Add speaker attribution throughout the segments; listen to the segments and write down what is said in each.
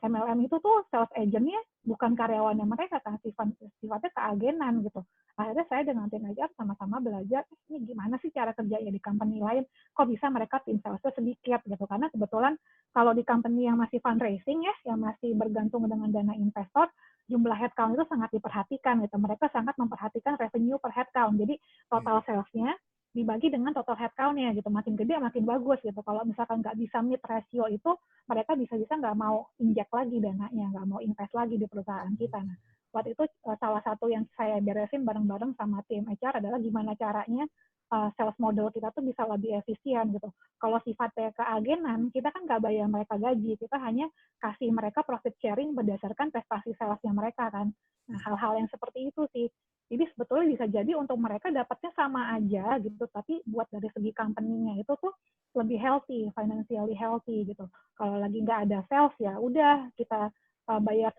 Speaker 1: MLM itu tuh sales agent-nya bukan karyawannya mereka kan, sifatnya keagenan gitu. Akhirnya saya dengan tim HR sama-sama belajar, ini gimana sih cara kerjanya di company lain, kok bisa mereka tim salesnya sedikit gitu. Karena kebetulan kalau di company yang masih fundraising ya, yang masih bergantung dengan dana investor, jumlah headcount itu sangat diperhatikan gitu. Mereka sangat memperhatikan revenue per headcount. Jadi total sales-nya dibagi dengan total headcount-nya gitu. Makin gede makin bagus gitu. Kalau misalkan nggak bisa meet ratio itu, mereka bisa-bisa nggak mau injek lagi dananya, nggak mau invest lagi di perusahaan kita. Nah, waktu itu salah satu yang saya beresin bareng-bareng sama tim HR adalah gimana caranya sales model kita tuh bisa lebih efisien gitu. Kalau sifatnya keagenan, kita kan nggak bayar mereka gaji, kita hanya kasih mereka profit sharing berdasarkan prestasi salesnya mereka kan. Nah, hal-hal yang seperti itu sih. Jadi sebetulnya bisa jadi untuk mereka dapatnya sama aja gitu, tapi buat dari segi company-nya itu tuh lebih healthy, financially healthy gitu. Kalau lagi nggak ada sales ya udah kita bayar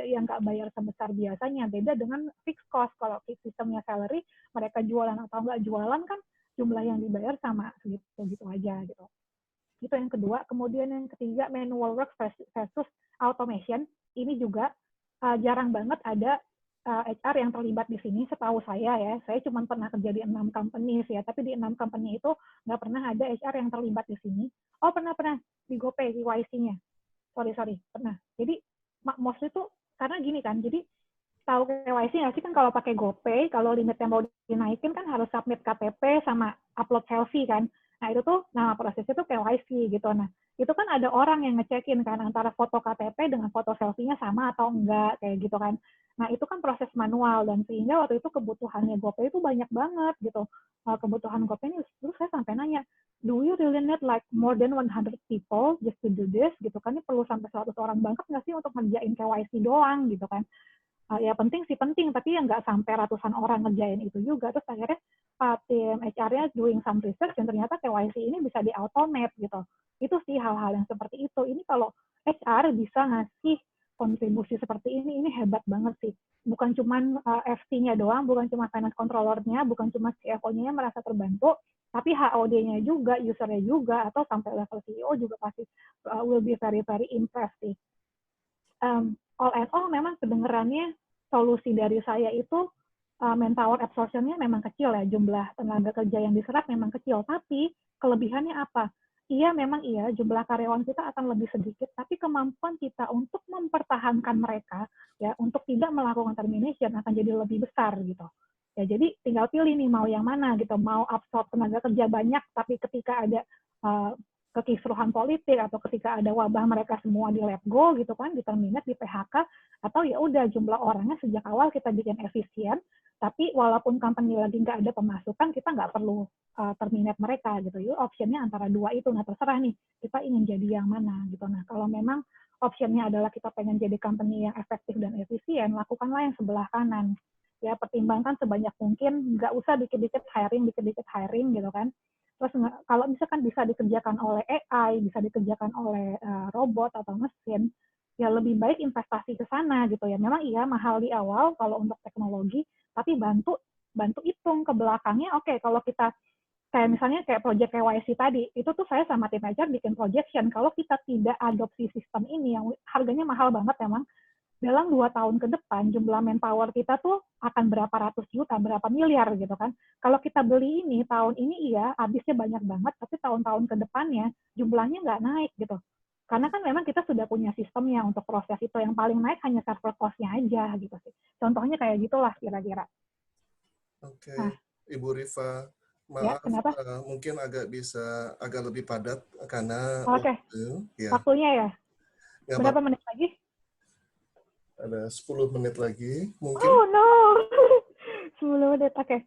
Speaker 1: yang nggak bayar sebesar biasanya. Beda dengan fixed cost. Kalau sistemnya salary, mereka jualan atau nggak jualan kan jumlah yang dibayar sama gitu aja gitu. Itu yang kedua. Kemudian yang ketiga, manual work versus automation. Ini juga jarang banget ada HR yang terlibat di sini. Setahu saya ya, saya cuma pernah kerja di 6 company ya, tapi di 6 company itu nggak pernah ada HR yang terlibat di sini. Oh, pernah di GoPay, KYC-nya. Sorry, pernah. Jadi mostly itu karena gini kan, jadi tahu KYC nggak sih kan kalau pakai GoPay, kalau limitnya mau dinaikin kan harus submit KTP sama upload selfie kan. Nah itu tuh nama prosesnya tuh KYC gitu. Nah itu kan ada orang yang ngecekin kan antara foto KTP dengan foto selfie-nya sama atau enggak kayak gitu kan. Nah itu kan proses manual dan sehingga waktu itu kebutuhannya GoPay itu banyak banget gitu. Kebutuhan GoPay ini terus saya sampai nanya, do you really need like more than 100 people just to do this gitu kan, ini perlu sampai 100 orang banget nggak sih untuk ngerjain KYC doang gitu kan. Ya penting sih penting, tapi ya nggak sampai ratusan orang ngerjain itu juga. Terus akhirnya tim HR-nya doing some research dan ternyata KYC ini bisa di-automate gitu. Itu sih hal-hal yang seperti itu. Ini kalau HR bisa ngasih kontribusi seperti ini hebat banget sih. Bukan cuma FT-nya doang, bukan cuma finance controller-nya, bukan cuma CFO-nya yang merasa terbantu, tapi HOD-nya juga, user-nya juga, atau sampai level CEO juga pasti will be very, very impressed sih. All and all memang kedengerannya solusi dari saya itu manpower absorption-nya memang kecil ya, jumlah tenaga kerja yang diserap memang kecil, tapi kelebihannya apa? Memang jumlah karyawan kita akan lebih sedikit, tapi kemampuan kita untuk mempertahankan mereka ya untuk tidak melakukan termination akan jadi lebih besar gitu. Ya jadi tinggal pilih nih mau yang mana gitu, mau absorb tenaga kerja banyak tapi ketika ada kekisruhan politik atau ketika ada wabah mereka semua di let go gitu kan, di terminate, di PHK, atau ya udah jumlah orangnya sejak awal kita bikin efisien, tapi walaupun company lagi nggak ada pemasukan, kita nggak perlu terminate mereka gitu. Jadi optionnya antara dua itu, nah terserah nih kita ingin jadi yang mana gitu. Nah kalau memang optionnya adalah kita pengen jadi company yang efektif dan efisien, lakukanlah yang sebelah kanan. Ya pertimbangkan sebanyak mungkin, nggak usah dikit-dikit hiring gitu kan. Terus kalau misalkan bisa dikerjakan oleh AI, bisa dikerjakan oleh robot atau mesin, ya lebih baik investasi ke sana gitu ya. Memang mahal di awal kalau untuk teknologi, tapi bantu hitung ke belakangnya. Oke, kalau kita kayak misalnya kayak project KYC tadi, itu tuh saya sama tim HR bikin projection. Kalau kita tidak adopsi sistem ini yang harganya mahal banget memang, dalam 2 tahun ke depan jumlah manpower kita tuh akan berapa ratus juta, berapa miliar gitu kan. Kalau kita beli ini tahun ini habisnya banyak banget, tapi tahun-tahun ke depannya jumlahnya nggak naik gitu. Karena kan memang kita sudah punya sistemnya untuk proses itu, yang paling naik hanya server cost-nya aja gitu sih. Contohnya kayak gitulah kira-kira.
Speaker 2: Oke,
Speaker 1: Nah,
Speaker 2: Ibu Rifa,
Speaker 1: ya
Speaker 2: maaf
Speaker 1: kenapa?
Speaker 2: mungkin agak lebih padat karena
Speaker 1: Oke,
Speaker 2: waktu ya
Speaker 1: waktunya ya.
Speaker 2: nggak
Speaker 1: Berapa
Speaker 2: apa-apa,
Speaker 1: menit lagi?
Speaker 2: ada 10 menit lagi mungkin.
Speaker 1: Oh no, 10 menit. Oke.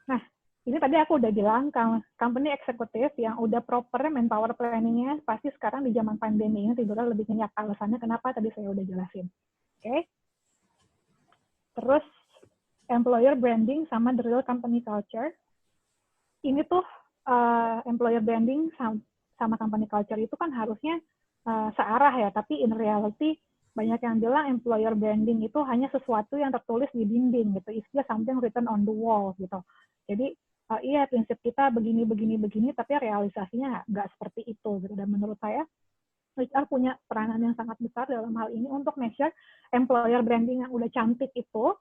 Speaker 1: Nah, ini tadi aku udah bilang, company eksekutif yang udah proper manpower planning-nya, pasti sekarang di zaman pandemi ini tidurnya lebih nyenyak. Alasannya kenapa tadi saya udah jelasin. Oke. Terus, employer branding sama the real company culture. Ini tuh employer branding sama company culture itu kan harusnya searah ya, tapi in reality banyak yang bilang employer branding itu hanya sesuatu yang tertulis di dinding gitu, it's just something written on the wall gitu. Jadi prinsip kita begini, tapi realisasinya nggak seperti itu gitu. Dan menurut saya HR punya peranan yang sangat besar dalam hal ini untuk make sure employer branding yang udah cantik itu,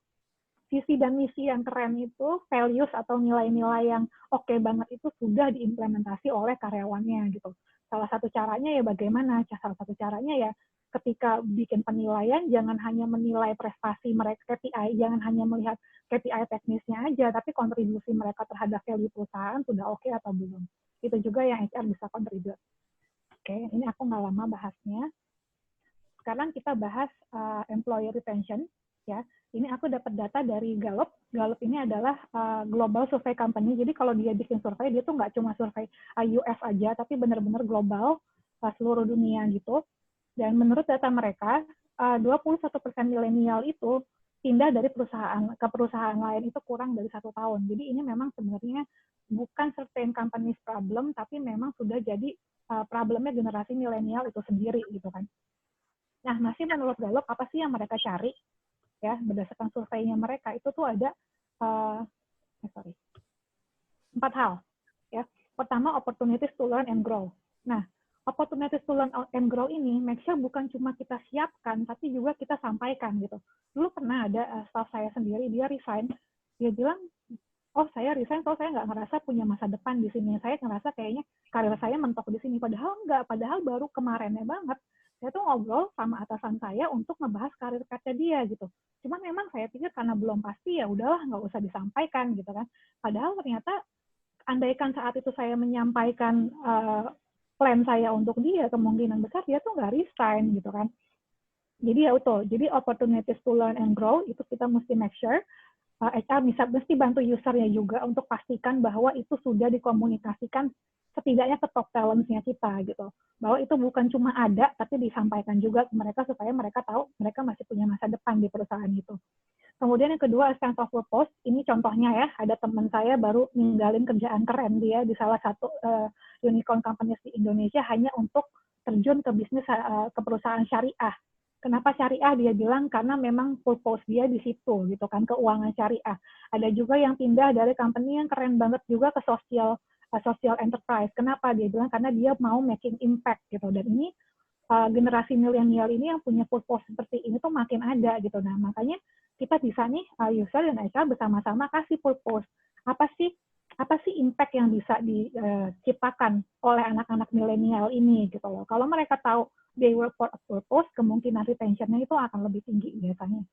Speaker 1: visi dan misi yang keren itu, values atau nilai-nilai yang oke banget itu sudah diimplementasi oleh karyawannya gitu. Salah satu caranya ya bagaimana? Salah satu caranya ya ketika bikin penilaian jangan hanya menilai prestasi mereka KPI, jangan hanya melihat KPI teknisnya aja, tapi kontribusi mereka terhadap value perusahaan sudah oke atau belum. Itu juga yang HR bisa kontribut. Oke, ini aku nggak lama bahasnya. Sekarang kita bahas employee retention. Ya, ini aku dapat data dari Gallup. Gallup ini adalah global survey company. Jadi kalau dia bikin survei, dia tuh nggak cuma survei US aja, tapi benar-benar global, seluruh dunia gitu. Dan menurut data mereka, 21% milenial itu pindah dari perusahaan ke perusahaan lain itu kurang dari 1 tahun. Jadi ini memang sebenarnya bukan certain company's problem, tapi memang sudah jadi problemnya generasi milenial itu sendiri gitu kan. Nah, masih menurut Gallup apa sih yang mereka cari? Ya, berdasarkan surveinya mereka itu tuh ada 4 hal. Ya, pertama opportunities to learn and grow. Nah, opportunities to learn and grow ini make sure bukan cuma kita siapkan, tapi juga kita sampaikan gitu. Dulu pernah ada staff saya sendiri, dia resign, dia bilang, oh saya resign kalau saya nggak ngerasa punya masa depan di sini. Saya ngerasa kayaknya karir saya mentok di sini. Padahal nggak, padahal baru kemarinnya banget. Saya tuh ngobrol sama atasan saya untuk ngebahas karir kerja dia gitu. Cuman memang saya pikir karena belum pasti ya udahlah nggak usah disampaikan gitu kan. Padahal ternyata andaikan saat itu saya menyampaikan plan saya untuk dia, kemungkinan besar dia tuh nggak resign gitu kan. Jadi ya itu, jadi opportunities to learn and grow itu kita mesti make sure HR mesti bantu usernya juga untuk pastikan bahwa itu sudah dikomunikasikan setidaknya ke top talent-nya kita gitu. Bahwa itu bukan cuma ada, tapi disampaikan juga ke mereka supaya mereka tahu mereka masih punya masa depan di perusahaan itu. Kemudian yang kedua, sense of purpose. Ini contohnya ya, ada teman saya baru ninggalin kerjaan keren dia di salah satu unicorn companies di Indonesia hanya untuk terjun ke bisnis ke perusahaan syariah. Kenapa syariah? Dia bilang karena memang purpose dia di situ gitu kan, keuangan syariah. Ada juga yang pindah dari company yang keren banget juga ke social enterprise. Kenapa? Dia bilang karena dia mau making impact gitu. Dan ini generasi milenial ini yang punya purpose seperti ini tuh makin ada gitu. Nah, makanya kita bisa nih user dan HR bersama-sama kasih purpose. Apa sih impact yang bisa diciptakan oleh anak-anak milenial ini gitu loh. Kalau mereka tahu they work for a purpose, kemungkinan retention-nya itu akan lebih tinggi biasanya.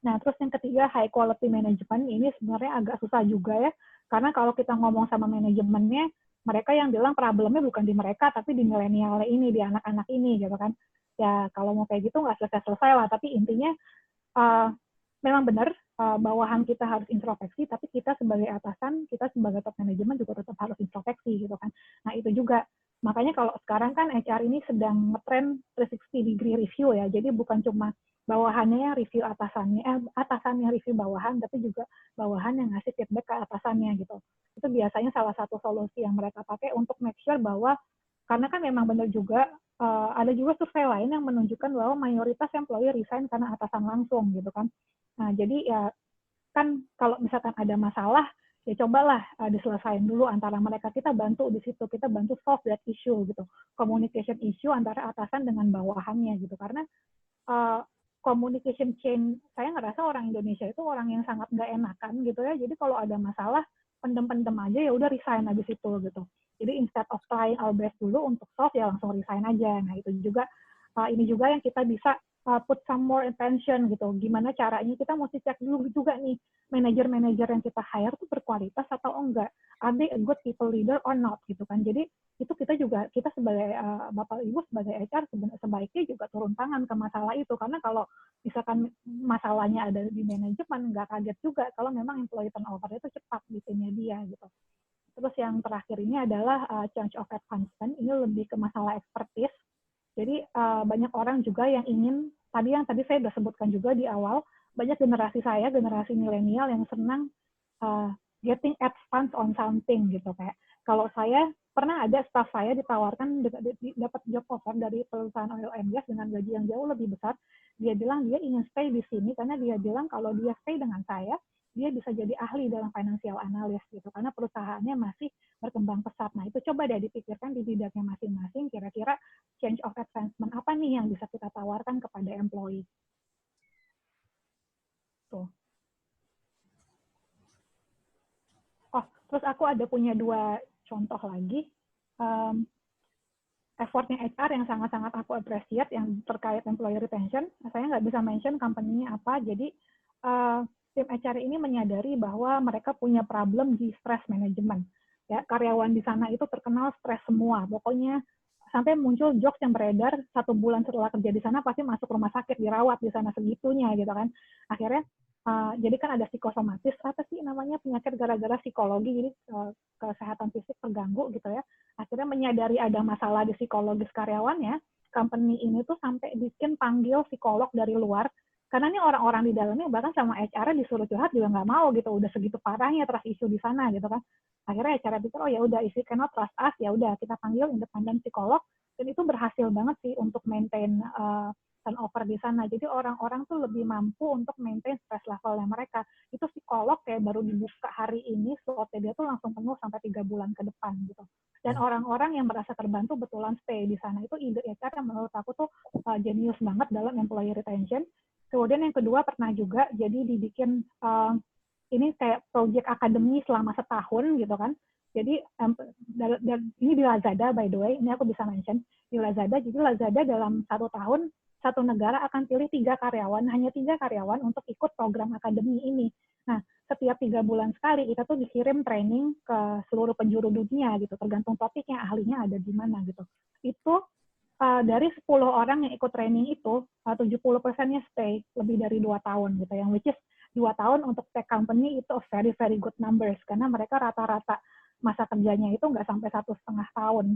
Speaker 1: Nah, terus yang ketiga, high quality management. Ini sebenarnya agak susah juga ya, karena kalau kita ngomong sama manajemennya, mereka yang bilang problemnya bukan di mereka, tapi di milenial ini, di anak-anak ini, gitu kan. Ya, kalau mau kayak gitu nggak selesai-selesai lah, tapi intinya memang benar, bawahan kita harus introspeksi, tapi kita sebagai atasan, kita sebagai top manajemen juga tetap harus introspeksi, gitu kan. Nah, itu juga. Makanya kalau sekarang kan HR ini sedang ngetrend 360 degree review ya, jadi bukan cuma bawahannya yang review atasannya review bawahan, tapi juga bawahan yang ngasih feedback ke atasannya gitu. Itu biasanya salah satu solusi yang mereka pakai untuk make sure bahwa, karena kan memang benar juga, ada juga survei lain yang menunjukkan bahwa mayoritas employee resign karena atasan langsung gitu kan. Nah, jadi ya kan kalau misalkan ada masalah, ya cobalah diselesaikan dulu antara mereka, kita bantu di situ, kita bantu solve that issue gitu, communication issue antara atasan dengan bawahannya gitu, karena communication chain, saya ngerasa orang Indonesia itu orang yang sangat nggak enakan gitu ya, jadi kalau ada masalah pendem-pendem aja ya udah resign habis itu gitu, jadi instead of trying our best dulu untuk solve ya langsung resign aja. Nah itu juga ini juga yang kita bisa put some more attention gitu. Gimana caranya kita mesti cek dulu juga nih manajer-manajer yang kita hire tuh berkualitas atau enggak. Are they a good people leader or not gitu kan. Jadi itu kita sebagai Bapak Ibu sebagai HR sebaiknya juga turun tangan ke masalah itu, karena kalau misalkan masalahnya ada di manajemen nggak kaget juga kalau memang employee turnover itu cepat di timnya dia gitu. Terus yang terakhir ini adalah change of advancement. Ini lebih ke masalah expertise. Jadi banyak orang juga yang ingin, tadi saya sudah sebutkan juga di awal, banyak generasi saya, generasi milenial yang senang getting advanced on something gitu. Kayak kalau saya pernah ada staff saya ditawarkan dapat job offer dari perusahaan oil and gas dengan gaji yang jauh lebih besar. Dia bilang dia ingin stay di sini karena dia bilang kalau dia stay dengan saya, dia bisa jadi ahli dalam financial analyst gitu, karena perusahaannya masih berkembang pesat. Nah, itu coba deh dipikirkan di bidangnya masing-masing, kira-kira change of advancement apa nih yang bisa kita tawarkan kepada employee. Tuh. Oh, terus aku ada punya 2 contoh lagi. Effortnya HR yang sangat-sangat aku appreciate yang terkait employee retention. Saya nggak bisa mention company-nya apa, jadi tim HR ini menyadari bahwa mereka punya problem di stress management. Ya, karyawan di sana itu terkenal stres semua. Pokoknya sampai muncul jokes yang beredar 1 bulan setelah kerja di sana pasti masuk rumah sakit, dirawat di sana segitunya gitu kan. Akhirnya jadi kan ada psikosomatis, apa sih namanya, penyakit gara-gara psikologi, jadi kesehatan fisik terganggu gitu ya. Akhirnya menyadari ada masalah di psikologis karyawannya, company ini tuh sampai bikin panggil psikolog dari luar, karena ini orang-orang di dalamnya bahkan sama HR-nya disuruh curhat juga nggak mau gitu, udah segitu parahnya trust issue di sana gitu kan. Akhirnya HR pikir, oh ya udah, if you cannot trust us, ya udah kita panggil independent psikolog, dan itu berhasil banget sih untuk maintain turnover di sana. Jadi orang-orang tuh lebih mampu untuk maintain stress levelnya mereka. Itu psikolog kayak baru dibuka hari ini, slotnya dia tuh langsung penuh sampai 3 bulan ke depan gitu. Dan orang-orang yang merasa terbantu betulan stay di sana. Itu ide HR yang menurut aku tuh jenius banget dalam employee retention. Kemudian yang kedua pernah juga, jadi dibikin ini kayak project akademi selama setahun gitu kan. Jadi ini di Lazada by the way, ini aku bisa mention di Lazada. Jadi Lazada dalam 1 tahun satu negara akan pilih 3 karyawan, hanya 3 karyawan untuk ikut program akademi ini. Nah, setiap 3 bulan sekali kita tuh dikirim training ke seluruh penjuru dunia gitu, tergantung topiknya, ahlinya ada di mana gitu. Itu dari 10 orang yang ikut training itu 70%-nya stay lebih dari 2 tahun gitu, yang which is 2 tahun untuk tech company itu very very good numbers, karena mereka rata-rata masa kerjanya itu nggak sampai 1,5 tahun.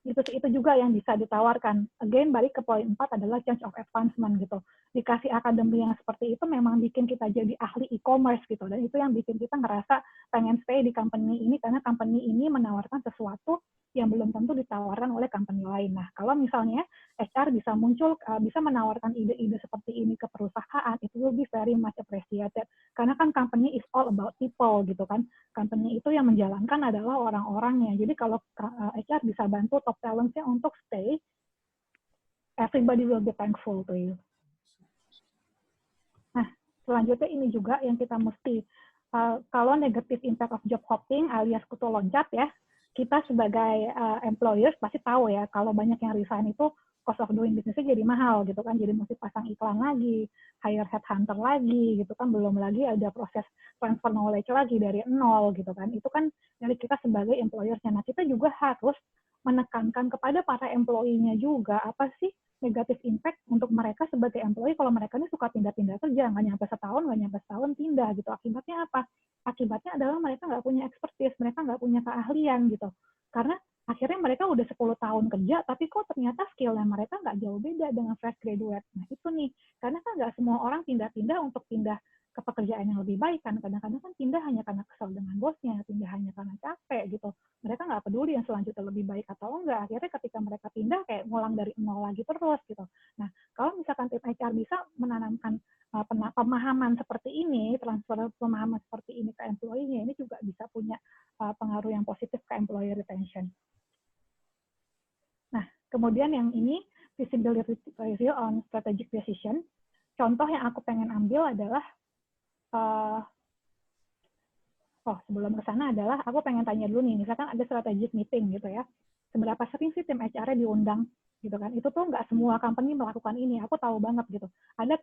Speaker 1: Itu juga yang bisa ditawarkan. Again, balik ke poin 4 adalah change of advancement gitu. Dikasih akademi yang seperti itu memang bikin kita jadi ahli e-commerce gitu, dan itu yang bikin kita ngerasa pengen stay di company ini, karena company ini menawarkan sesuatu yang belum tentu ditawarkan oleh company lain. Nah, kalau misalnya HR bisa muncul, bisa menawarkan ide-ide seperti ini ke perusahaan, itu will be very much appreciated. Karena kan company is all about people gitu kan. Company itu yang menjalankan adalah orang-orangnya. Jadi kalau HR bisa bantu top talent-nya untuk stay, everybody will be thankful to you. Nah, selanjutnya ini juga yang kita mesti, kalau negative impact of job hopping alias kutu loncat ya, kita sebagai employers pasti tahu ya, kalau banyak yang resign itu cost of doing business-nya jadi mahal gitu kan, jadi mesti pasang iklan lagi, hire headhunter lagi gitu kan, belum lagi ada proses transfer knowledge lagi dari nol gitu kan. Itu kan dari kita sebagai employers-nya. Nah, kita juga harus menekankan kepada para employee-nya juga, apa sih negatif impact untuk mereka sebagai employee kalau mereka ini suka pindah-pindah kerja, nggak nyampe setahun pindah gitu. Akibatnya apa? Akibatnya adalah mereka nggak punya expertise, mereka nggak punya keahlian gitu. Karena akhirnya mereka udah 10 tahun kerja, tapi kok ternyata skill-nya mereka nggak jauh beda dengan fresh graduate. Nah, itu nih. Karena kan nggak semua orang pindah-pindah untuk pindah ke pekerjaan yang lebih baik kan. Kadang-kadang kan pindah hanya karena kesal dengan bosnya, pindah hanya karena capek gitu. Mereka nggak peduli yang selanjutnya lebih baik atau enggak. Akhirnya ketika mereka pindah kayak ngulang dari nol lagi terus gitu. Nah, kalau misalkan tim HR bisa menanamkan pemahaman seperti ini, transfer pemahaman seperti ini ke employee-nya, ini juga bisa punya pengaruh yang positif ke employee retention. Nah, kemudian yang ini, visibility review on strategic decision. Contoh yang aku pengen ambil adalah, sebelum ke sana adalah, aku pengen tanya dulu nih, misalkan ada strategic meeting gitu ya, seberapa sering sih tim HR-nya diundang gitu kan? Itu tuh nggak semua company melakukan ini, aku tahu banget gitu.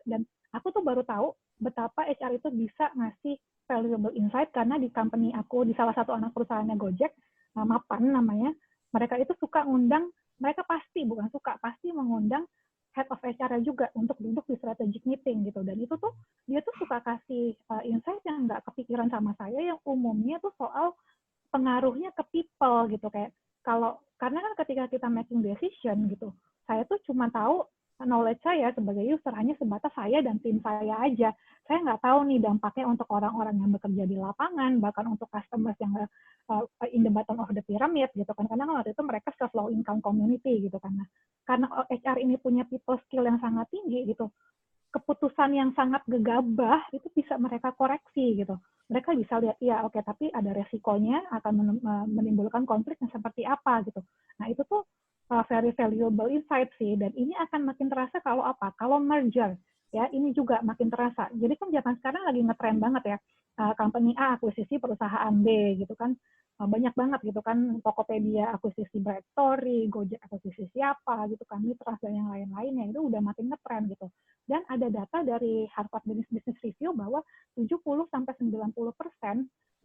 Speaker 1: Dan aku tuh baru tahu betapa HR itu bisa ngasih valuable insight, karena di company aku, di salah satu anak perusahaannya Gojek, Mapan namanya, mereka itu suka ngundang, mereka pasti mengundang head of HR juga untuk duduk di strategic meeting gitu. Dan itu tuh dia tuh suka kasih insight yang nggak kepikiran sama saya, yang umumnya tuh soal pengaruhnya ke people gitu. Kayak karena kan ketika kita making decision gitu, saya tuh cuma tahu knowledge saya sebagai user hanya sebatas saya dan tim saya aja. Saya nggak tahu nih dampaknya untuk orang-orang yang bekerja di lapangan, bahkan untuk customers yang in the bottom of the pyramid gitu kan. Karena waktu itu mereka ke low income community gitu kan. Nah, karena HR ini punya people skill yang sangat tinggi gitu, keputusan yang sangat gegabah itu bisa mereka koreksi gitu. Mereka bisa lihat, ya oke, tapi ada resikonya akan menimbulkan konflik yang seperti apa gitu. Nah itu tuh very valuable insight sih, dan ini akan makin terasa kalau apa? Kalau merger, ya ini juga makin terasa. Jadi kan zaman sekarang lagi ngetren banget ya, company A akuisisi perusahaan B gitu kan. Banyak banget gitu kan, Tokopedia akuisisi Bright Story, Gojek akuisisi siapa gitu kan, Mitra dan yang lain-lainnya, itu udah makin ngetren gitu. Dan ada data dari Harvard Business Review bahwa 70-90%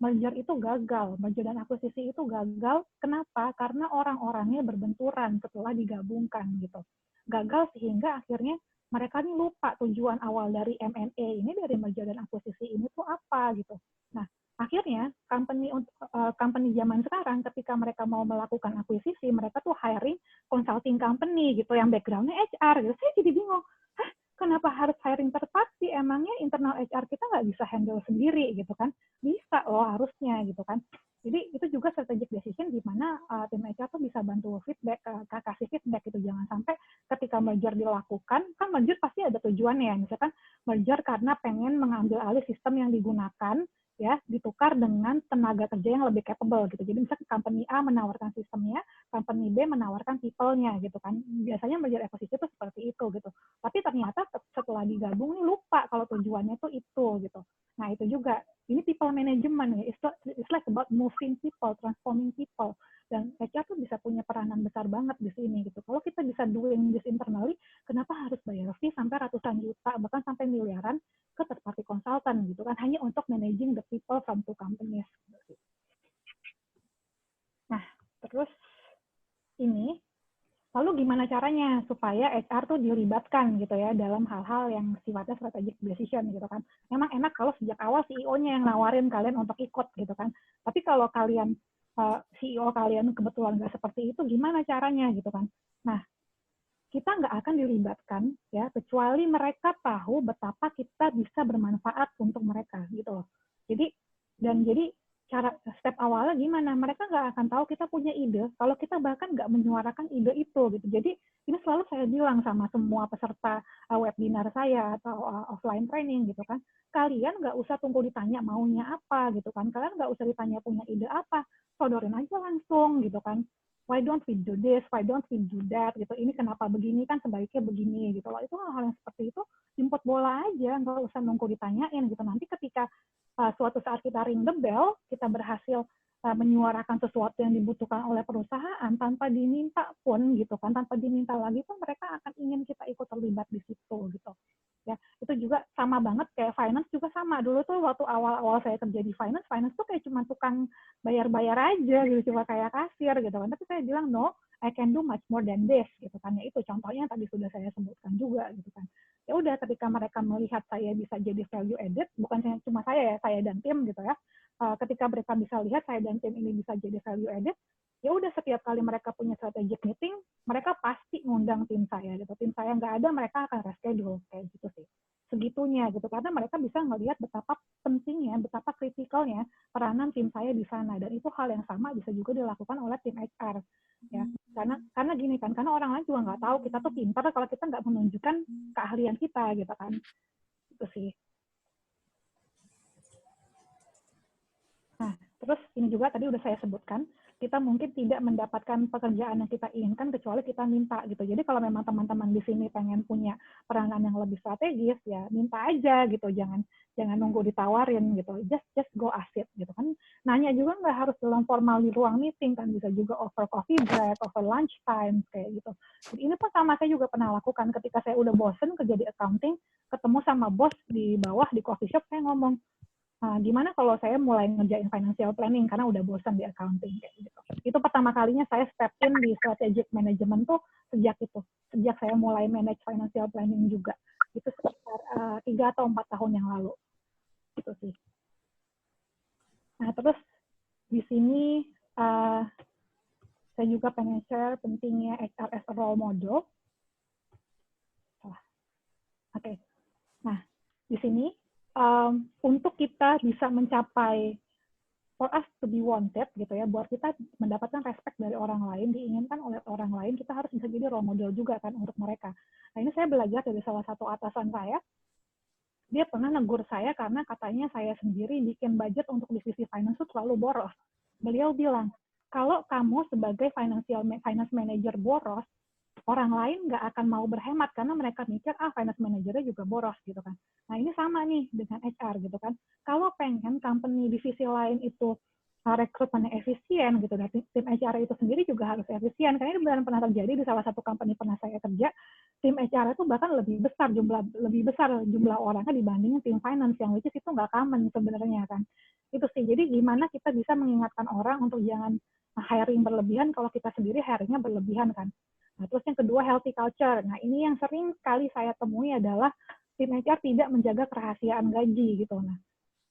Speaker 1: merger itu gagal, merger dan akuisisi itu gagal. Kenapa? Karena orang-orangnya berbenturan setelah digabungkan gitu. Gagal sehingga akhirnya mereka ini lupa tujuan awal dari M&A ini, dari merger dan akuisisi ini tuh apa gitu. Nah, akhirnya company zaman sekarang ketika mereka mau melakukan akuisisi, mereka tuh hiring consulting company gitu yang background-nya HR gitu. Saya jadi bingung, kenapa harus hiring third party? Emangnya internal HR kita nggak bisa handle sendiri gitu kan? Bisa loh harusnya gitu kan. Jadi itu juga strategic decision di mana tim HR tuh bisa bantu feedback, kasih feedback gitu. Jangan sampai ketika merger dilakukan, kan merger pasti ada tujuannya. Misalkan merger karena pengen mengambil alih sistem yang digunakan, ya ditukar dengan tenaga kerja yang lebih capable gitu. Jadi misalkan company A menawarkan sistemnya, company B menawarkan people-nya gitu kan. Biasanya merger acquisition itu seperti itu gitu. Tapi ternyata setelah digabung nih lupa kalau tujuannya tuh itu gitu. Nah itu juga, ini people management ya, it's like about moving people, transforming people. Dan HR tuh bisa punya peranan besar banget di sini gitu. Kalau kita bisa doing this internally, kenapa harus bayar fee sampai ratusan juta, bahkan sampai miliaran ke third party consultant gitu kan, hanya untuk managing the people from two companies. Nah, terus ini, lalu gimana caranya supaya HR tuh dilibatkan gitu ya dalam hal-hal yang sifatnya strategic decision gitu kan. Memang enak kalau sejak awal CEO-nya yang nawarin kalian untuk ikut gitu kan. Tapi kalau kalian CEO kalian kebetulan nggak seperti itu, gimana caranya gitu kan. Nah, kita nggak akan dilibatkan ya kecuali mereka tahu betapa kita bisa bermanfaat untuk mereka gitu loh. Jadi cara step awalnya gimana, mereka nggak akan tahu kita punya ide kalau kita bahkan nggak menyuarakan ide itu gitu. Jadi ini selalu saya bilang sama semua peserta webinar saya atau offline training gitu kan, kalian nggak usah tunggu ditanya maunya apa gitu kan, kalian nggak usah ditanya punya ide apa, sodorin aja langsung gitu kan. Why don't we do this, why don't we do that gitu, ini kenapa begini, kan sebaiknya begini gitu loh. Itu hal-hal yang seperti itu jemput bola aja, nggak usah nunggu ditanyain gitu. Nanti ketika suatu saat kita ring the bell, kita berhasil menyuarakan sesuatu yang dibutuhkan oleh perusahaan tanpa diminta pun gitu kan, tanpa diminta lagi pun mereka akan ingin kita ikut terlibat di situ gitu. Ya, itu juga sama banget kayak finance juga sama. Dulu tuh waktu awal-awal saya kerja di finance tuh kayak cuma tukang bayar-bayar aja gitu, cuma kayak kasir gitu kan. Tapi saya bilang no, I can do much more than this gitu kan. Ya itu contohnya tadi sudah saya sebutkan juga gitu kan. Ya udah, ketika mereka melihat saya bisa jadi value added, bukan cuma saya ya, saya dan tim gitu ya. Ketika mereka bisa lihat saya dan tim ini bisa jadi value added, ya udah setiap kali mereka punya strategic meeting, mereka pasti ngundang tim saya gitu. Tim saya nggak ada, mereka akan reschedule kayak gitu sih. Segitunya gitu, karena mereka bisa ngelihat betapa pentingnya, betapa kritikalnya peranan tim saya di sana, dan itu hal yang sama bisa juga dilakukan oleh tim HR ya. Karena gini kan, karena orang lain juga nggak tahu kita tuh pintar kalau kita nggak menunjukkan keahlian kita gitu kan. Itu sih. Nah, terus ini juga tadi udah saya sebutkan, kita mungkin tidak mendapatkan pekerjaan yang kita inginkan kecuali kita minta gitu. Jadi kalau memang teman-teman di sini pengen punya peranan yang lebih strategis, ya minta aja gitu. Jangan nunggu ditawarin gitu. Just go ask it gitu kan. Nanya juga nggak harus dalam formal di ruang meeting kan, bisa juga over coffee break, over lunch time kayak gitu. Jadi ini pun sama, saya juga pernah lakukan ketika saya udah bosen kerja di accounting, ketemu sama bos di bawah di coffee shop, saya ngomong, gimana kalau saya mulai ngerjain financial planning karena udah bosan di accounting kayak gitu. Itu pertama kalinya saya step in di strategic management tuh sejak saya mulai manage financial planning juga. Itu sekitar 3 atau 4 tahun yang lalu. Gitu sih. Nah, terus di sini saya juga pengen share pentingnya HR as a role model. Oke. Nah, di sini untuk kita bisa mencapai for us to be wanted gitu ya, buat kita mendapatkan respect dari orang lain, diinginkan oleh orang lain, kita harus bisa jadi role model juga kan untuk mereka. Nah, ini saya belajar dari salah satu atasan saya. Dia pernah negur saya karena katanya saya sendiri bikin budget untuk divisi finance itu terlalu boros. Beliau bilang, kalau kamu sebagai finance manager boros, orang lain nggak akan mau berhemat karena mereka mikir finance manajernya juga boros gitu kan. Nah ini sama nih dengan HR gitu kan. Kalau pengen company divisi lain itu rekrutmennya efisien gitu, dan tim HR itu sendiri juga harus efisien. Karena ini benar pernah terjadi di salah satu company pernah saya kerja, tim HR itu bahkan lebih besar jumlah orangnya dibanding tim finance, yang which is itu nggak common sebenarnya kan. Itu sih. Jadi gimana kita bisa mengingatkan orang untuk jangan hiring berlebihan kalau kita sendiri hiringnya berlebihan kan. Nah, terus yang kedua healthy culture. Nah, ini yang sering kali saya temui adalah tim HR tidak menjaga kerahasiaan gaji gitu. Nah,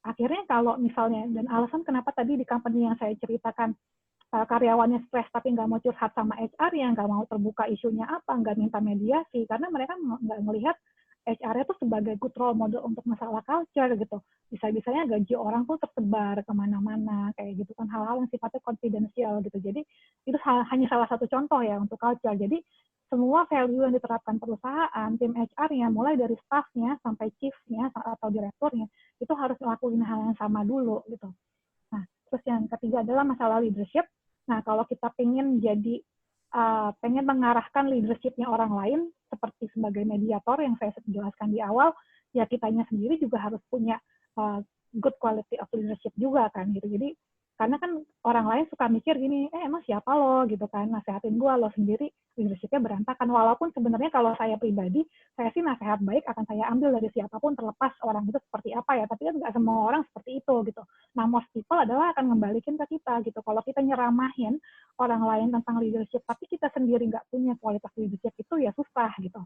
Speaker 1: akhirnya kalau misalnya, dan alasan kenapa tadi di company yang saya ceritakan karyawannya stres tapi nggak mau curhat sama HR, yang nggak mau terbuka isunya apa, nggak minta mediasi, karena mereka nggak melihat HR itu sebagai good role model untuk masalah culture gitu. Bisa-bisanya gaji orang tuh tersebar kemana-mana, kayak gitu kan, hal-hal yang sifatnya confidential gitu. Jadi itu hanya salah satu contoh ya untuk culture. Jadi semua value yang diterapkan perusahaan, tim HR-nya, mulai dari staff-nya sampai chief-nya atau direkturnya, itu harus melakukan hal yang sama dulu gitu. Nah, terus yang ketiga adalah masalah leadership. Nah, kalau kita pengen mengarahkan leadership-nya orang lain, seperti sebagai mediator yang saya jelaskan di awal, ya kitanya sendiri juga harus punya good quality of leadership juga kan gitu. Jadi karena kan orang lain suka mikir gini, emang siapa lo gitu kan, nasehatin gue, lo sendiri leadership-nya berantakan. Walaupun sebenarnya kalau saya pribadi, saya sih nasihat baik akan saya ambil dari siapapun, terlepas orang itu seperti apa ya, tapi kan nggak semua orang seperti itu gitu. Nah, most people adalah akan ngembalikin ke kita gitu. Kalau kita nyeramahin orang lain tentang leadership, tapi kita sendiri nggak punya kualitas leadership, itu ya susah gitu.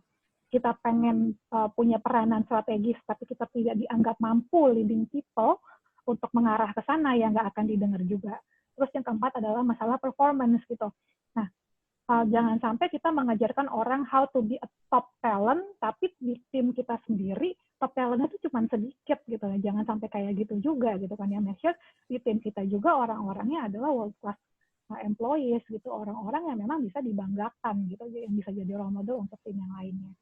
Speaker 1: Kita pengen punya peranan strategis, tapi kita tidak dianggap mampu leading people untuk mengarah ke sana, yang nggak akan didengar juga. Terus yang keempat adalah masalah performance gitu. Nah, jangan sampai kita mengajarkan orang how to be a top talent, tapi di tim kita sendiri top talentnya itu cuma sedikit gitu. Jangan sampai kayak gitu juga gitu kan ya. Make sure di tim kita juga orang-orangnya adalah world class employees gitu, orang-orang yang memang bisa dibanggakan gitu, yang bisa jadi role model untuk tim yang lainnya.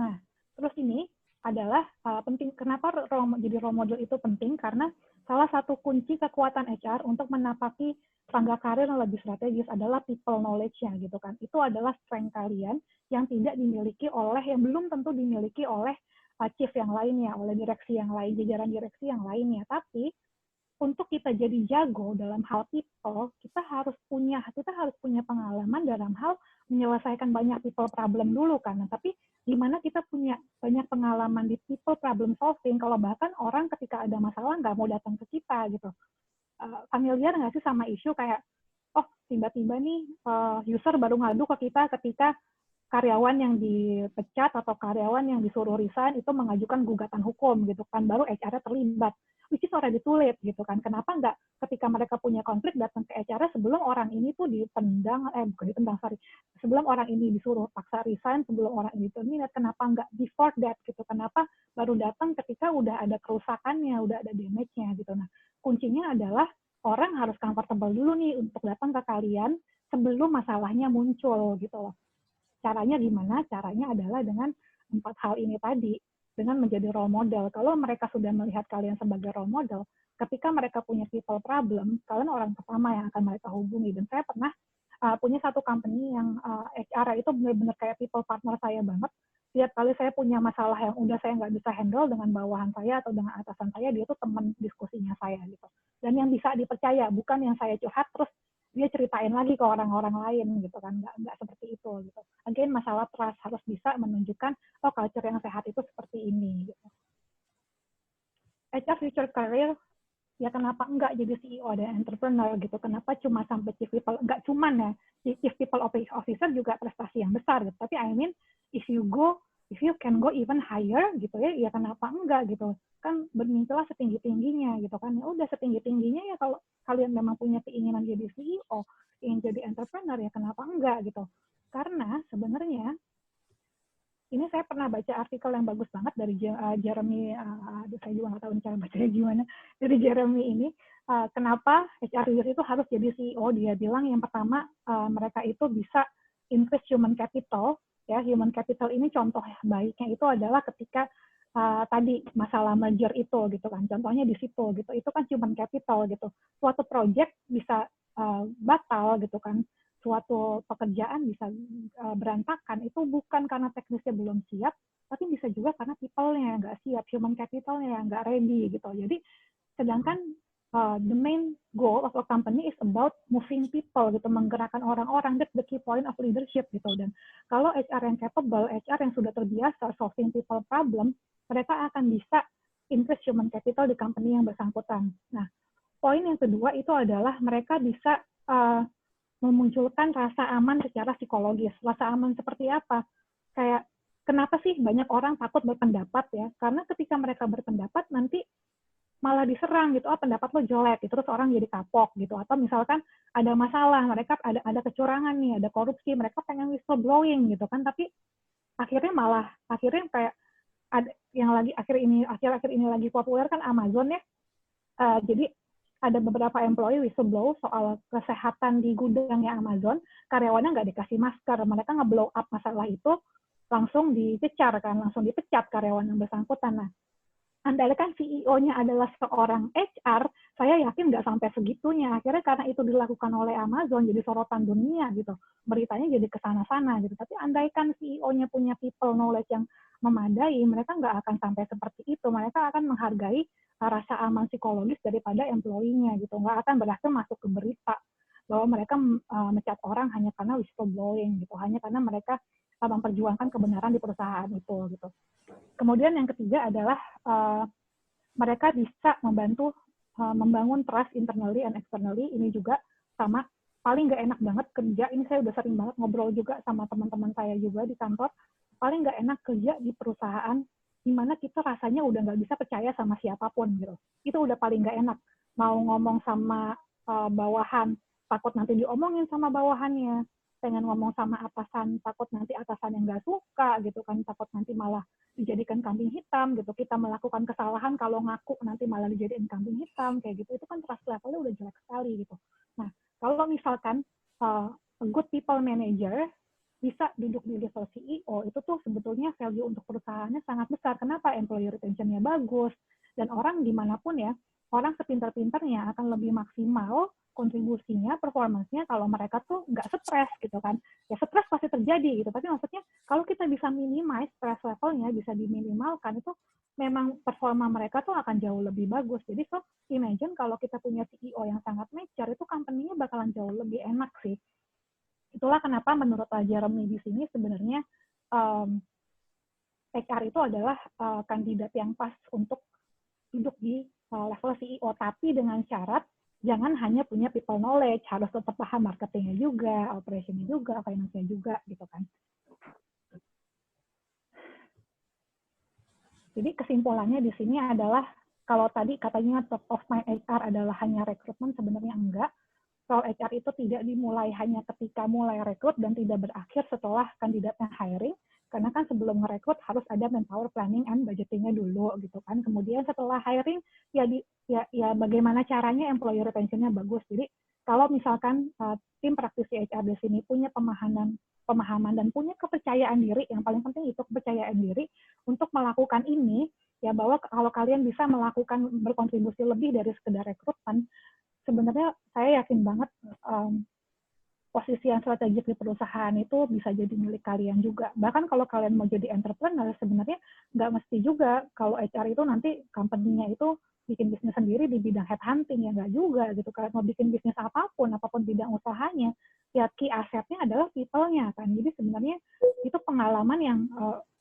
Speaker 1: Nah, terus ini adalah penting. Kenapa jadi role model itu penting? Karena salah satu kunci kekuatan HR untuk menapaki tangga karir yang lebih strategis adalah people knowledge-nya gitu kan. Itu adalah strength kalian yang tidak dimiliki oleh, yang belum tentu dimiliki oleh chief yang lainnya, oleh direksi yang lain, jajaran direksi yang lainnya. Tapi untuk kita jadi jago dalam hal people, kita harus punya pengalaman dalam hal menyelesaikan banyak people problem dulu kan. Nah, tapi gimana kita punya banyak pengalaman di people problem solving kalau bahkan orang ketika ada masalah nggak mau datang ke kita gitu. Familiar nggak sih sama isu kayak, oh tiba-tiba nih user baru ngadu ke kita ketika karyawan yang dipecat atau karyawan yang disuruh resign itu mengajukan gugatan hukum gitu kan, baru HR-nya terlibat, which is already too late gitu kan. Kenapa nggak ketika mereka punya konflik datang ke HR-nya sebelum orang ini tuh sebelum orang ini disuruh paksa resign, sebelum orang ini terminate, kenapa nggak before that gitu, kenapa baru datang ketika udah ada kerusakannya, udah ada damage-nya gitu. Nah, kuncinya adalah orang harus comfortable dulu nih untuk datang ke kalian sebelum masalahnya muncul gitu loh. Caranya gimana? Caranya adalah dengan 4 hal ini tadi, dengan menjadi role model. Kalau mereka sudah melihat kalian sebagai role model, ketika mereka punya people problem, kalian orang pertama yang akan mereka hubungi. Dan saya pernah punya satu company yang HR itu benar-benar kayak people partner saya banget. Setiap kali saya punya masalah yang udah saya nggak bisa handle dengan bawahan saya atau dengan atasan saya, dia tuh teman diskusinya saya gitu. Dan yang bisa dipercaya, bukan yang saya curhat terus dia ceritain lagi ke orang-orang lain gitu kan, nggak seperti itu gitu. Again, masalah trust, harus bisa menunjukkan oh culture yang sehat itu seperti ini gitu. HR future career, ya kenapa enggak jadi CEO dan entrepreneur gitu, kenapa cuma sampai chief people, enggak cuman ya, chief people officer juga prestasi yang besar gitu, tapi I mean if you can go even higher gitu ya kenapa enggak gitu kan, bermimpilah setinggi-tingginya gitu kan. Ya udah setinggi-tingginya ya, kalau kalian memang punya keinginan jadi CEO, ingin jadi entrepreneur, ya kenapa enggak gitu. Karena sebenarnya ini saya pernah baca artikel yang bagus banget dari Jeremy, saya juga nggak tahu cara bacanya gimana, dari Jeremy ini, kenapa HR leader itu harus jadi CEO. Dia bilang yang pertama, mereka itu bisa increase human capital ya. Human capital ini contoh baiknya itu adalah ketika tadi masalah merger itu gitu kan, contohnya di situ gitu, itu kan human capital gitu. Suatu project bisa batal gitu kan, suatu pekerjaan bisa berantakan, itu bukan karena teknisnya belum siap, tapi bisa juga karena people-nya yang nggak siap, human capital-nya yang nggak ready gitu. Jadi sedangkan the main goal of a company is about moving people gitu, menggerakkan orang-orang. That's the key point of leadership gitu. Dan kalau HR yang capable, HR yang sudah terbiasa solving people problem, mereka akan bisa increase human capital di company yang bersangkutan. Nah, poin yang kedua itu adalah mereka bisa memunculkan rasa aman secara psikologis. Rasa aman seperti apa? Kayak kenapa sih banyak orang takut berpendapat ya? Karena ketika mereka berpendapat nanti malah diserang gitu, pendapat lo jelek gitu, terus orang jadi kapok gitu. Atau misalkan ada masalah, mereka ada kecurangan nih, ada korupsi, mereka pengen whistleblowing gitu kan, tapi akhirnya kayak ada yang lagi akhir-akhir ini lagi populer kan Amazon ya. Jadi ada beberapa employee whistleblow soal kesehatan di gudangnya Amazon, karyawannya nggak dikasih masker, mereka nge-blow up masalah itu, langsung dipecat karyawan yang bersangkutan. Nah, andalkan CEO-nya adalah seorang HR, saya yakin nggak sampai segitunya. Akhirnya karena itu dilakukan oleh Amazon, jadi sorotan dunia gitu. Beritanya jadi kesana-sana gitu. Tapi andaikan CEO-nya punya people knowledge yang memadai, mereka nggak akan sampai seperti itu. Mereka akan menghargai rasa aman psikologis daripada employee-nya gitu. Nggak akan berhasil masuk ke berita bahwa mereka mencat orang hanya karena whistleblowing gitu. Hanya karena mereka memperjuangkan kebenaran di perusahaan itu gitu. Kemudian yang ketiga adalah mereka bisa membantu membangun trust internally and externally. Ini juga sama, paling nggak enak banget kerja, ini saya udah sering banget ngobrol juga sama teman-teman saya juga di kantor, paling nggak enak kerja di perusahaan di mana kita rasanya udah nggak bisa percaya sama siapapun gitu. Itu udah paling nggak enak. Mau ngomong sama bawahan, takut nanti diomongin sama bawahannya, pengen ngomong sama atasan, takut nanti atasan yang nggak suka gitu kan, takut nanti malah dijadikan kambing hitam gitu, kita melakukan kesalahan kalau ngaku nanti malah dijadikan kambing hitam kayak gitu, itu kan trust levelnya udah jelek sekali gitu. Nah, kalau misalkan a good people manager bisa duduk di level CEO, itu tuh sebetulnya value untuk perusahaannya sangat besar. Kenapa? Employee retention-nya bagus, dan orang dimanapun ya, orang sepintar-pintarnya akan lebih maksimal kontribusinya, performance-nya kalau mereka tuh nggak stres gitu kan. Ya stres pasti terjadi gitu, tapi maksudnya kalau kita bisa minimize stress levelnya, bisa diminimalkan, itu memang performa mereka tuh akan jauh lebih bagus. Jadi so imagine kalau kita punya CEO yang sangat mature, itu company-nya bakalan jauh lebih enak sih. Itulah kenapa menurut Jeremy di sini sebenarnya HR itu adalah kandidat yang pas untuk duduk di level CEO, tapi dengan syarat jangan hanya punya people knowledge, harus tetap paham marketingnya juga, operationnya juga, finance-nya juga, gitu kan. Jadi kesimpulannya di sini adalah, kalau tadi katanya top of mind HR adalah hanya rekrutmen, sebenarnya enggak. Soal HR itu tidak dimulai hanya ketika mulai rekrut dan tidak berakhir setelah kandidatnya hiring, karena kan sebelum merekrut harus ada manpower planning and budgeting-nya dulu gitu kan. Kemudian setelah hiring ya bagaimana caranya employee retention-nya bagus. Jadi kalau misalkan tim praktisi HR di sini punya pemahaman dan punya kepercayaan diri, yang paling penting itu kepercayaan diri untuk melakukan ini, ya bahwa kalau kalian bisa melakukan berkontribusi lebih dari sekedar rekrutmen, sebenarnya saya yakin banget posisi yang strategis di perusahaan itu bisa jadi milik kalian juga. Bahkan kalau kalian mau jadi entrepreneur, sebenarnya nggak mesti juga kalau HR itu nanti company-nya itu bikin bisnis sendiri di bidang headhunting, ya nggak juga gitu. Kalau mau bikin bisnis apapun bidang usahanya, ya key assetnya adalah people-nya kan. Jadi sebenarnya itu pengalaman yang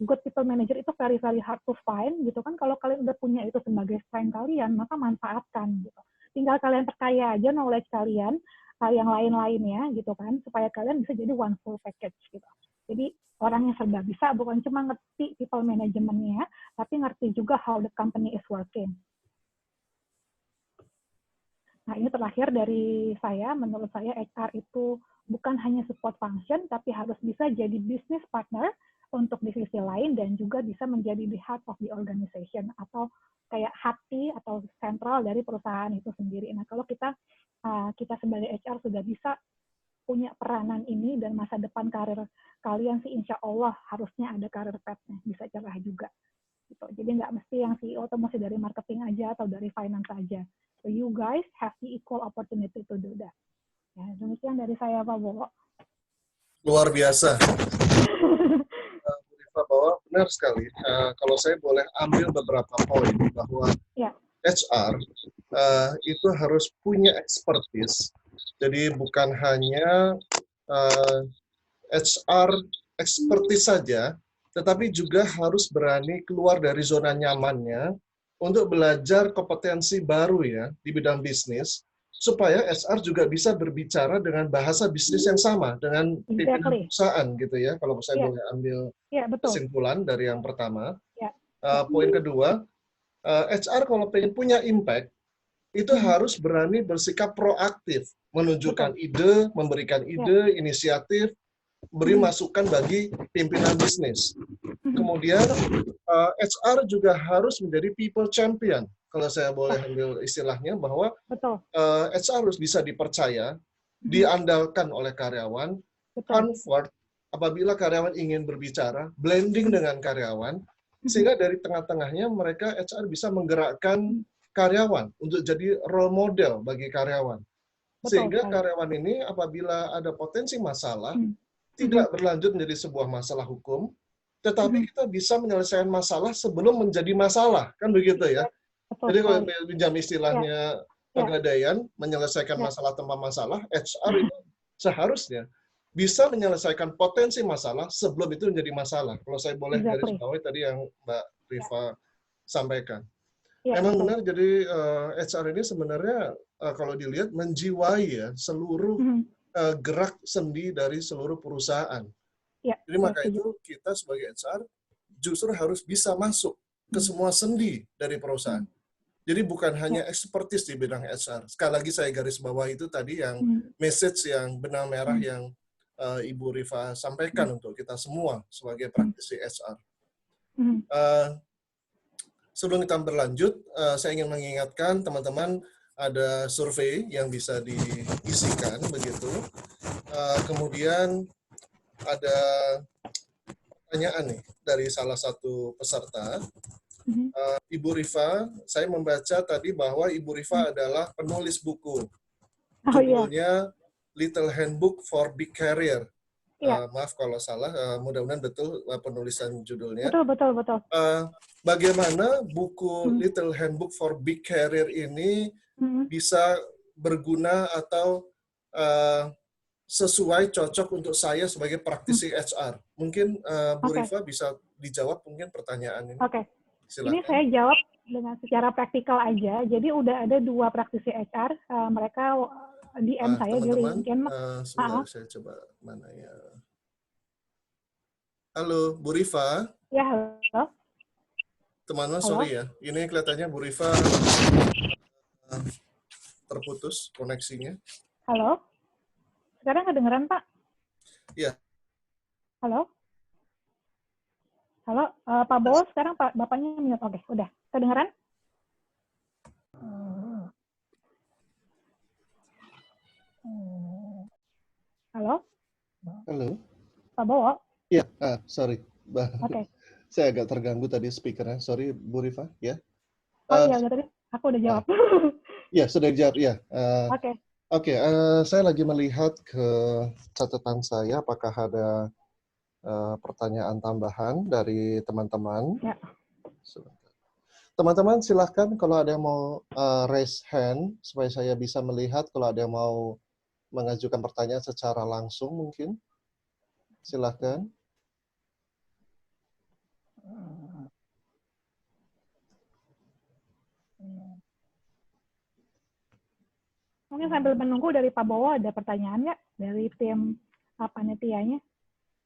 Speaker 1: good people manager itu very very hard to find gitu kan. Kalau kalian udah punya itu sebagai strength kalian, maka manfaatkan gitu. Tinggal kalian perkaya aja knowledge kalian, yang lain-lainnya gitu kan, supaya kalian bisa jadi one full package gitu. Jadi orang yang serba bisa, bukan cuma ngerti people management-nya, tapi ngerti juga how the company is working. Nah, ini terakhir dari saya, menurut saya HR itu bukan hanya support function, tapi harus bisa jadi business partner untuk divisi lain, dan juga bisa menjadi the heart of the organization, atau kayak hati atau sentral dari perusahaan itu sendiri. Nah, kalau kita sebagai HR sudah bisa punya peranan ini dan masa depan karir kalian sih insya Allah harusnya ada karir path-nya, bisa cerah juga. Gitu. Jadi nggak mesti yang CEO atau mesti dari marketing aja atau dari finance aja. So you guys have the equal opportunity to do that. Ya, demikian dari saya Pak Bowo.
Speaker 2: Luar biasa. Bahwa benar sekali. Kalau saya boleh ambil beberapa poin bahwa
Speaker 1: Ya.
Speaker 2: HR itu harus punya expertise. Jadi bukan hanya HR expertise saja, tetapi juga harus berani keluar dari zona nyamannya untuk belajar kompetensi baru ya di bidang bisnis, supaya HR juga bisa berbicara dengan bahasa bisnis yang sama dengan pimpinan perusahaan gitu ya. Kalau saya boleh ambil kesimpulan dari yang pertama. Poin kedua, HR kalau pengen punya impact, itu harus berani bersikap proaktif, menunjukkan ide, memberikan ide, inisiatif, beri masukan bagi pimpinan bisnis. Kemudian HR juga harus menjadi people champion. Kalau saya boleh ambil istilahnya, bahwa HR harus bisa dipercaya, diandalkan oleh karyawan, convert apabila karyawan ingin berbicara, blending dengan karyawan, sehingga dari tengah-tengahnya mereka HR bisa menggerakkan karyawan untuk jadi role model bagi karyawan. Sehingga karyawan ini apabila ada potensi masalah, tidak berlanjut menjadi sebuah masalah hukum, tetapi kita bisa menyelesaikan masalah sebelum menjadi masalah, kan begitu ya? Jadi kalau pinjam istilahnya Pegadaian, menyelesaikan masalah tanpa masalah, HR itu seharusnya bisa menyelesaikan potensi masalah sebelum itu menjadi masalah. Kalau saya boleh garis bawahi tadi yang Mbak Rifa sampaikan. Memang benar, jadi HR ini sebenarnya kalau dilihat menjiwai ya seluruh gerak sendi dari seluruh perusahaan. Jadi maka itu kita sebagai HR justru harus bisa masuk ke semua sendi dari perusahaan. Jadi bukan hanya expertise di bidang HR. Sekali lagi saya garis bawah itu tadi yang message yang benang merah yang Ibu Rifa sampaikan untuk kita semua sebagai praktisi HR. Sebelum kita berlanjut, saya ingin mengingatkan teman-teman ada survei yang bisa diisikan begitu. Kemudian ada pertanyaan nih dari salah satu peserta. Ibu Rifa, saya membaca tadi bahwa Ibu Rifa adalah penulis buku. Judulnya Little Handbook for Big Career. Maaf kalau salah, mudah-mudahan betul penulisan judulnya.
Speaker 1: Betul.
Speaker 2: Bagaimana buku Little Handbook for Big Career ini bisa berguna atau sesuai cocok untuk saya sebagai praktisi HR? Mungkin Bu Rifa bisa dijawab mungkin pertanyaan ini.
Speaker 1: Ini saya jawab dengan secara praktikal aja. Jadi udah ada 2 praktisi HR, mereka DM saya di LinkedIn.
Speaker 2: Sebentar, saya coba mana ya. Halo, Bu Rifa.
Speaker 1: Ya, halo.
Speaker 2: Teman-teman, sorry ya. Ini kelihatannya Bu Rifa terputus koneksinya.
Speaker 1: Halo. Sekarang kedengeran, Pak?
Speaker 2: Iya.
Speaker 1: Halo. Halo, Pak Bowo, sekarang Bapaknya mute. Oke, udah. Kedengeran? Halo?
Speaker 2: Halo?
Speaker 1: Pak Bowo?
Speaker 2: Iya, sorry.
Speaker 1: Oke.
Speaker 2: Saya agak terganggu tadi speakernya. Sorry, Bu Rifa. Ya.
Speaker 1: Iya, tadi aku udah jawab.
Speaker 2: Iya, sudah dijawab. Ya. Oke, saya lagi melihat ke catatan saya, apakah ada pertanyaan tambahan dari teman-teman.
Speaker 1: Ya.
Speaker 2: Teman-teman silahkan kalau ada yang mau raise hand supaya saya bisa melihat kalau ada yang mau mengajukan pertanyaan secara langsung mungkin. Silahkan.
Speaker 1: Mungkin sambil menunggu dari Pak Bowo ada pertanyaan nggak dari tim panitianya?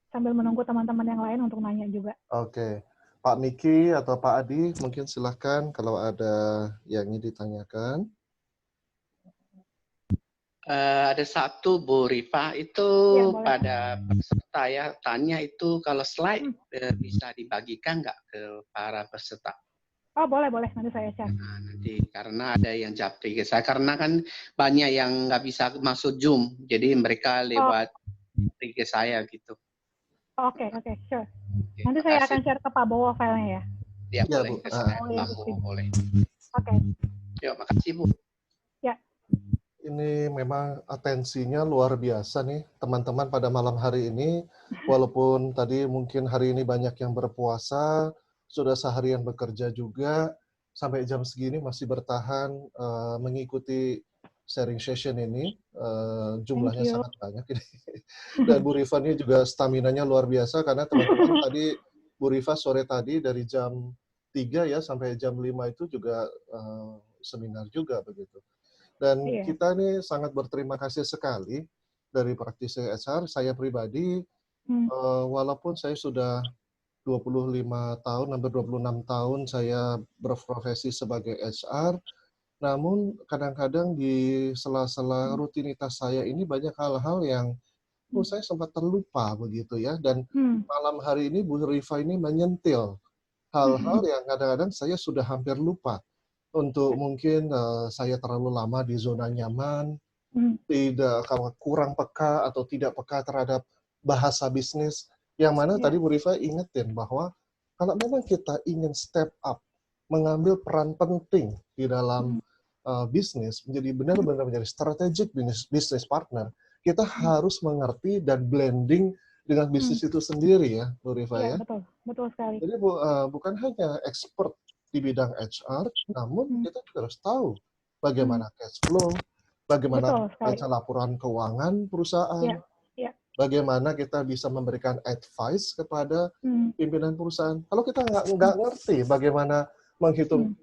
Speaker 1: Sambil menunggu teman-teman yang lain untuk nanya juga.
Speaker 2: Oke. Pak Miki atau Pak Adi, mungkin silahkan kalau ada yang ingin ditanyakan.
Speaker 3: Ada satu, Bu Rifa, itu ya, pada peserta ya, tanya itu kalau slide bisa dibagikan nggak ke para peserta?
Speaker 1: Oh, boleh, nanti saya share.
Speaker 3: Nah, nanti karena ada yang japri ke saya, karena kan banyak yang nggak bisa masuk Zoom, jadi mereka lewat japri ke saya gitu.
Speaker 1: Oke, sure.
Speaker 3: Oke,
Speaker 1: Nanti saya
Speaker 3: makasih.
Speaker 1: akan share ke Pak Bowo filenya ya.
Speaker 3: Ya,
Speaker 2: Ya,
Speaker 3: boleh.
Speaker 2: Bu.
Speaker 3: Kasih saya
Speaker 1: Oh, ya,
Speaker 3: Pak Bowo,
Speaker 1: Bu.
Speaker 3: boleh.
Speaker 1: Oke.
Speaker 3: Ya, makasih Bu.
Speaker 1: Ya.
Speaker 2: Ini memang atensinya luar biasa nih, teman-teman pada malam hari ini. Walaupun tadi mungkin hari ini banyak yang berpuasa, sudah seharian bekerja juga, sampai jam segini masih bertahan mengikuti sharing session ini.
Speaker 1: Thank
Speaker 2: Jumlahnya
Speaker 1: you.
Speaker 2: sangat banyak ini. Dan Bu Rifa ini juga stamina-nya luar biasa, karena teman-teman tadi, Bu Rifa sore tadi dari jam 3 ya sampai jam 5 itu juga seminar juga begitu. Dan
Speaker 1: Iya.
Speaker 2: kita nih sangat berterima kasih sekali dari praktisi HR. Saya pribadi, walaupun saya sudah 25 tahun, hampir 26 tahun saya berprofesi sebagai HR, namun kadang-kadang di sela-sela rutinitas saya ini banyak hal-hal yang saya sempat terlupa begitu ya. Dan malam hari ini Bu Rifa ini menyentil hal-hal yang kadang-kadang saya sudah hampir lupa. Untuk mungkin saya terlalu lama di zona nyaman, tidak kurang peka atau tidak peka terhadap bahasa bisnis. Yang mana tadi Bu Rifa ingetin bahwa kalau memang kita ingin step up, mengambil peran penting di dalam bisnis, menjadi benar-benar menjadi strategic business partner, kita harus mengerti dan blending dengan bisnis itu sendiri ya, Bu Rifa
Speaker 1: Iya,
Speaker 2: ya.
Speaker 1: betul sekali.
Speaker 2: Jadi bukan hanya expert di bidang HR, namun kita juga harus tahu bagaimana cash flow, bagaimana baca laporan keuangan perusahaan, bagaimana kita bisa memberikan advice kepada pimpinan perusahaan. Kalau kita nggak ngerti bagaimana menghitung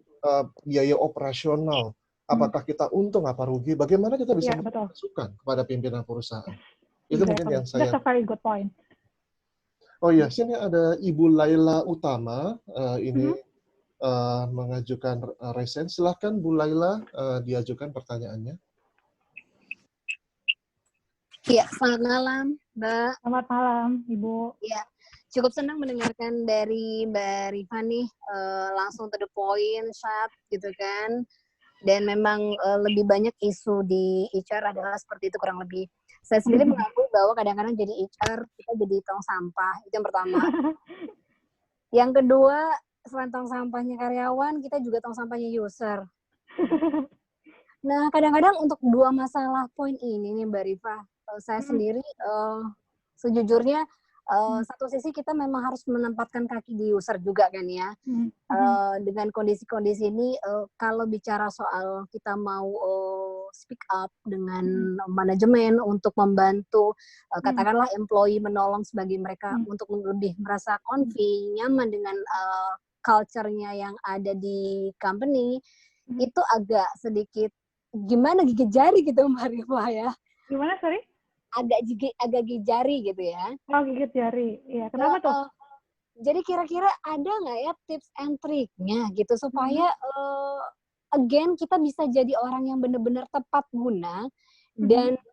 Speaker 2: biaya operasional, apakah kita untung apa rugi, bagaimana kita bisa memberikan masukan kepada pimpinan perusahaan. Itu mungkin yang saya...
Speaker 1: That's a very good point.
Speaker 2: Oh iya, sini ada Ibu Laila Utama, ini mengajukan resen. Silahkan Bu Laila diajukan pertanyaannya.
Speaker 4: Iya, selamat malam, Mbak.
Speaker 1: Selamat malam, Ibu.
Speaker 4: Iya, cukup senang mendengarkan dari Mbak Rifa nih, langsung to the point, sharp gitu kan. Dan memang lebih banyak isu di HR adalah seperti itu kurang lebih. Saya sendiri mengakui bahwa kadang-kadang jadi HR, kita jadi tong sampah. Itu yang pertama. Yang kedua, selain tong sampahnya karyawan, kita juga tong sampahnya user. Nah, kadang-kadang untuk dua masalah poin ini nih, Mbak Rifa, saya sendiri sejujurnya satu sisi kita memang harus menempatkan kaki di user juga kan ya. Dengan kondisi-kondisi ini kalau bicara soal kita mau speak up dengan manajemen untuk membantu katakanlah employee menolong sebagai mereka untuk lebih merasa comfy, nyaman dengan culture-nya yang ada di company, itu agak sedikit gimana gigit jari gitu Mbak Rifa ya.
Speaker 1: Gimana, sorry?
Speaker 4: Agak gigit jari gitu ya.
Speaker 1: Oh, gigit jari. Iya, kenapa tuh?
Speaker 4: Jadi kira-kira ada nggak ya tips and trick-nya gitu supaya again kita bisa jadi orang yang benar-benar tepat guna dan